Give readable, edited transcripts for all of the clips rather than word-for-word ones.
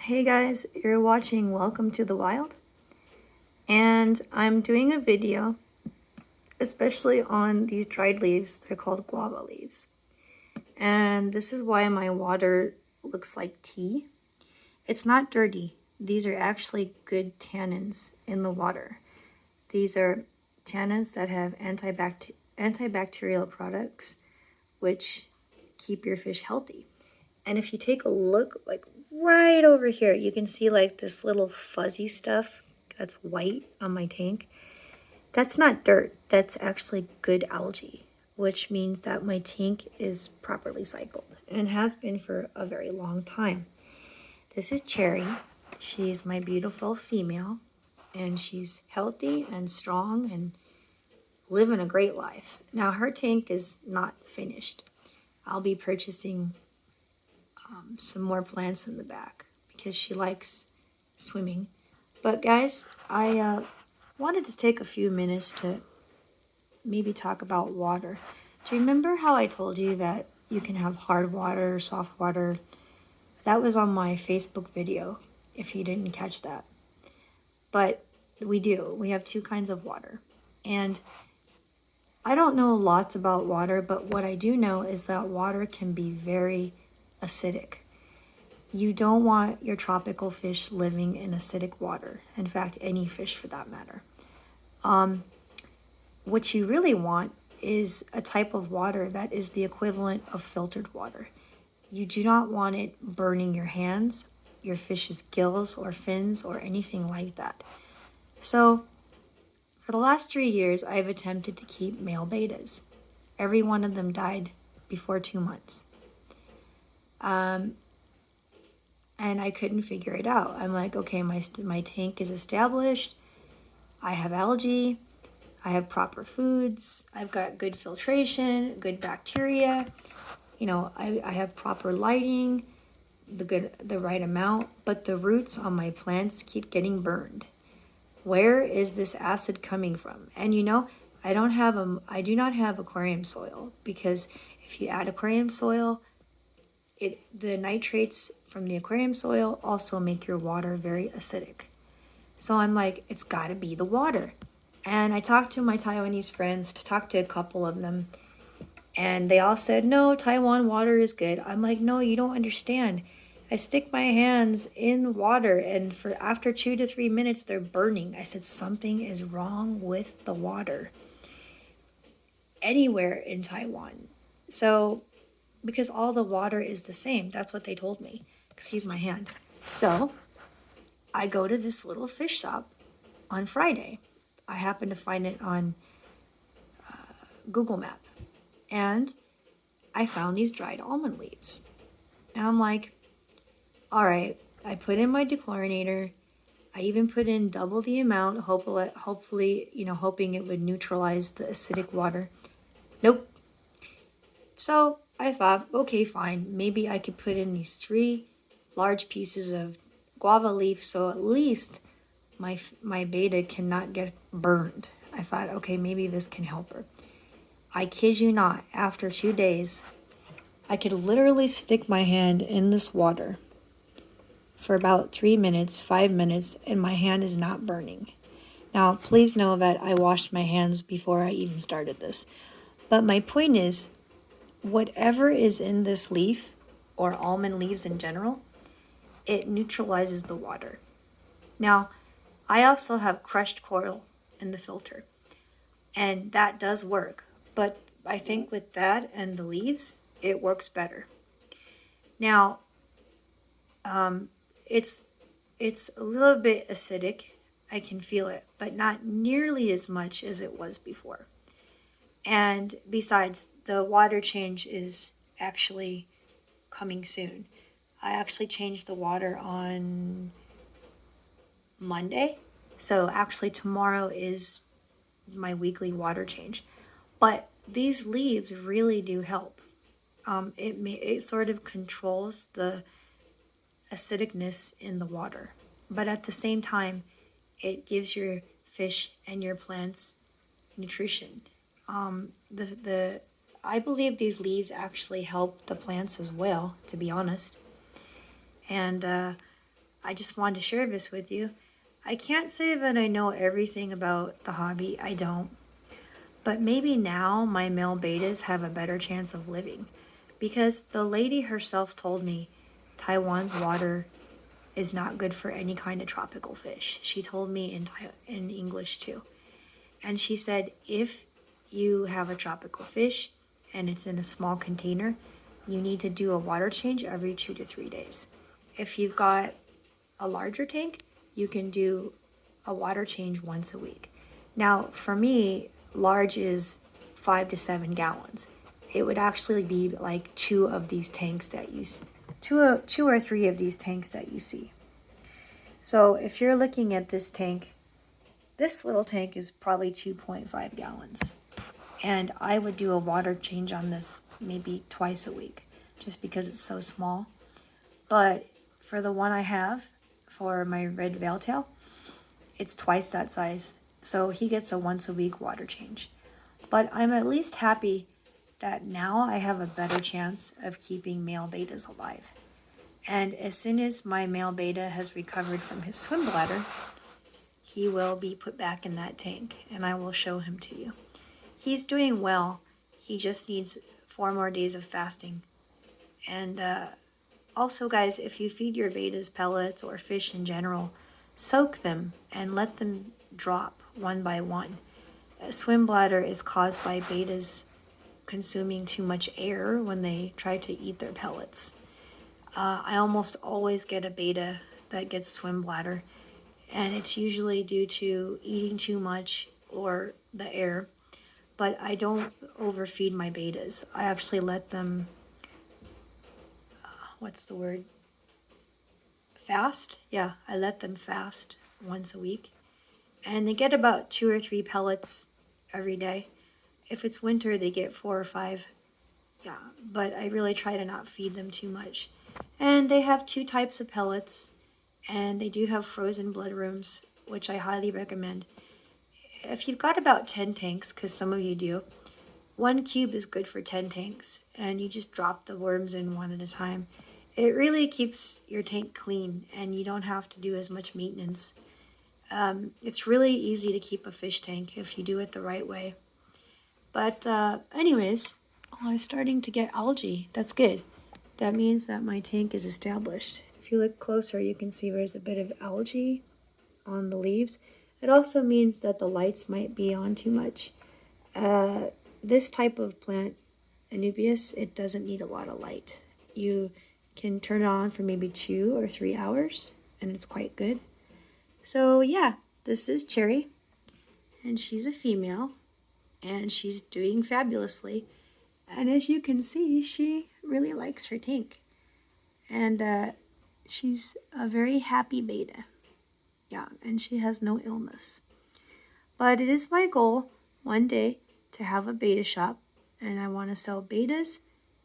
Hey guys, you're watching Welcome to the Wild, and I'm doing a video especially on these dried leaves. They're called guava leaves, and this is why my water looks like tea. It's not dirty. These are actually good tannins in the water. These are tannins that have antibacterial products which keep your fish healthy. And if you take a look, like right over here, you can see like this little fuzzy stuff that's white on my tank. That's not dirt, that's actually good algae, which means that my tank is properly cycled and has been for a very long time. This is Cherry. She's my beautiful female, and she's healthy and strong and living a great life. Now her tank is not finished. I'll be purchasing some more plants in the back because she likes swimming. But guys, I wanted to take a few minutes to maybe talk about water. Do you remember how I told you that you can have hard water or soft water? That was on my Facebook video, if you didn't catch that. But we do. We have two kinds of water. And I don't know lots about water, but what I do know is that water can be very acidic. You don't want your tropical fish living in acidic water. In fact, any fish for that matter. What you really want is a type of water that is the equivalent of filtered water. You do not want it burning your hands, your fish's gills or fins or anything like that. So for the last 3 years, I've attempted to keep male betas. Every one of them died before 2 months. And I couldn't figure it out. I'm like, okay, my tank is established. I have algae. I have proper foods. I've got good filtration, good bacteria. You know, I have proper lighting, the right amount, but the roots on my plants keep getting burned. Where is this acid coming from? And you know, I do not have aquarium soil, because if you add aquarium soil, the nitrates from the aquarium soil also make your water very acidic. So I'm like, it's got to be the water. And I talked to my Taiwanese friends, talked to a couple of them, and they all said, no, Taiwan water is good. I'm like, no, you don't understand. I stick my hands in water, and for after 2 to 3 minutes, they're burning. I said, something is wrong with the water anywhere in Taiwan. So, because all the water is the same, that's what they told me. Excuse my hand. So, I go to this little fish shop on Friday. I happen to find it on Google Map. And I found these dried almond leaves. And I'm like, all right, I put in my dechlorinator. I even put in double the amount, hopefully, hoping it would neutralize the acidic water. Nope. So I thought, okay, fine. Maybe I could put in these 3 large pieces of guava leaf, so at least my beta cannot get burned. I thought, okay, maybe this can help her. I kid you not, after 2 days, I could literally stick my hand in this water for about 3 minutes, 5 minutes, and my hand is not burning. Now, please know that I washed my hands before I even started this. But my point is, whatever is in this leaf, or almond leaves in general, it neutralizes the water. Now, I also have crushed coral in the filter, and that does work. But I think with that and the leaves, it works better. Now, it's a little bit acidic. I can feel it, but not nearly as much as it was before. And besides, the water change is actually coming soon. I actually changed the water on Monday. So actually tomorrow is my weekly water change. But these leaves really do help. It sort of controls the acidicness in the water. But at the same time, it gives your fish and your plants nutrition. I believe these leaves actually help the plants as well, to be honest. And I just wanted to share this with you. I can't say that I know everything about the hobby, I don't. But maybe now my male betas have a better chance of living. Because the lady herself told me Taiwan's water is not good for any kind of tropical fish. She told me in English too. And she said if you have a tropical fish and it's in a small container, you need to do a water change every 2 to 3 days. If you've got a larger tank, you can do a water change once a week. Now, for me, large is 5 to 7 gallons. It would actually be like two of these tanks that you see. Two or three of these tanks that you see. So if you're looking at this tank, this little tank is probably 2.5 gallons. And I would do a water change on this maybe twice a week, just because it's so small. But for the one I have, for my red veiltail, it's twice that size. So he gets a once a week water change. But I'm at least happy that now I have a better chance of keeping male betas alive. And as soon as my male beta has recovered from his swim bladder, he will be put back in that tank, and I will show him to you. He's doing well. He just needs 4 more days of fasting. And also, guys, if you feed your betas pellets or fish in general, soak them and let them drop one by one. A swim bladder is caused by betas consuming too much air when they try to eat their pellets. I almost always get a beta that gets swim bladder, and it's usually due to eating too much or the air. But I don't overfeed my betas. I actually let them, fast? Yeah, I let them fast once a week. And they get about 2 or 3 pellets every day. If it's winter, they get 4 or 5. Yeah, but I really try to not feed them too much. And they have 2 types of pellets, and they do have frozen blood rooms, which I highly recommend. If you've got about 10 tanks, because some of you do, 1 cube is good for 10 tanks, and you just drop the worms in one at a time. It really keeps your tank clean, and you don't have to do as much maintenance. It's really easy to keep a fish tank if you do it the right way. But anyways, I'm starting to get algae. That's good. That means that my tank is established. If you look closer, you can see there's a bit of algae on the leaves. It also means that the lights might be on too much. This type of plant, Anubias, it doesn't need a lot of light. You can turn it on for maybe 2 or 3 hours, and it's quite good. So yeah, this is Cherry, and she's a female, and she's doing fabulously. And as you can see, she really likes her tank. And she's a very happy beta. Yeah, and she has no illness. But it is my goal one day to have a beta shop, and I want to sell betas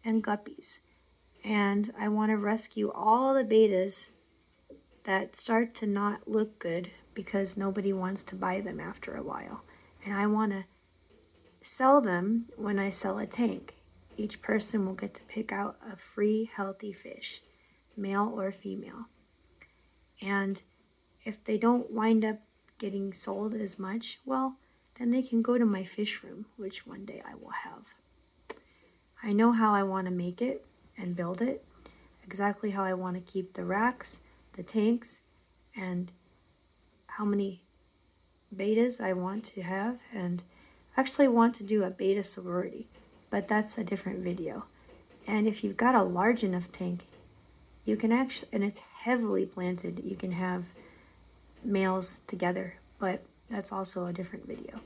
and guppies. And I want to rescue all the betas that start to not look good because nobody wants to buy them after a while. And I want to sell them when I sell a tank. Each person will get to pick out a free, healthy fish, male or female. And if they don't wind up getting sold as much, well, then they can go to my fish room, which one day I will have. I know how I want to make it and build it, exactly how I want to keep the racks, the tanks, and how many betas I want to have, and actually want to do a beta sorority, but that's a different video. And if you've got a large enough tank, you can actually, and it's heavily planted, you can have males together, but that's also a different video.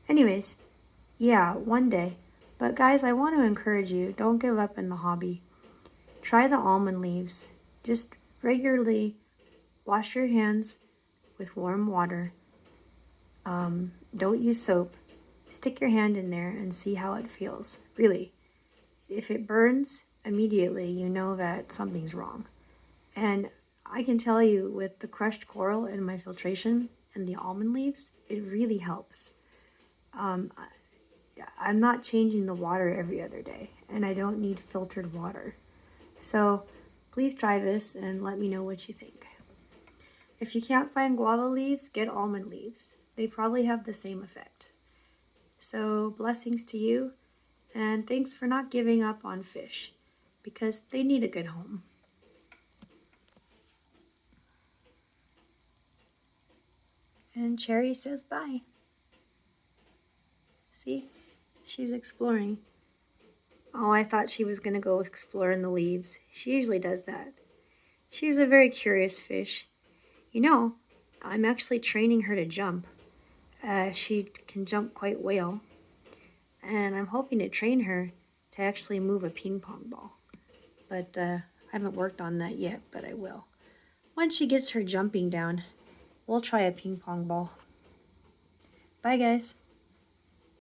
Anyways, yeah, one day. But guys, I want to encourage you, don't give up in the hobby. Try the almond leaves. Just regularly wash your hands with warm water. Don't use soap. Stick your hand in there and see how it feels. Really, if it burns immediately, you know that something's wrong. And I can tell you with the crushed coral in my filtration and the almond leaves, it really helps. I'm not changing the water every other day, and I don't need filtered water. So please try this and let me know what you think. If you can't find guava leaves, get almond leaves. They probably have the same effect. So blessings to you, and thanks for not giving up on fish, because they need a good home. And Cherry says bye. See, she's exploring. Oh, I thought she was going to go explore in the leaves. She usually does that. She's a very curious fish. You know, I'm actually training her to jump. She can jump quite well. And I'm hoping to train her to actually move a ping pong ball. But I haven't worked on that yet, but I will. Once she gets her jumping down, we'll try a ping pong ball. Bye, guys.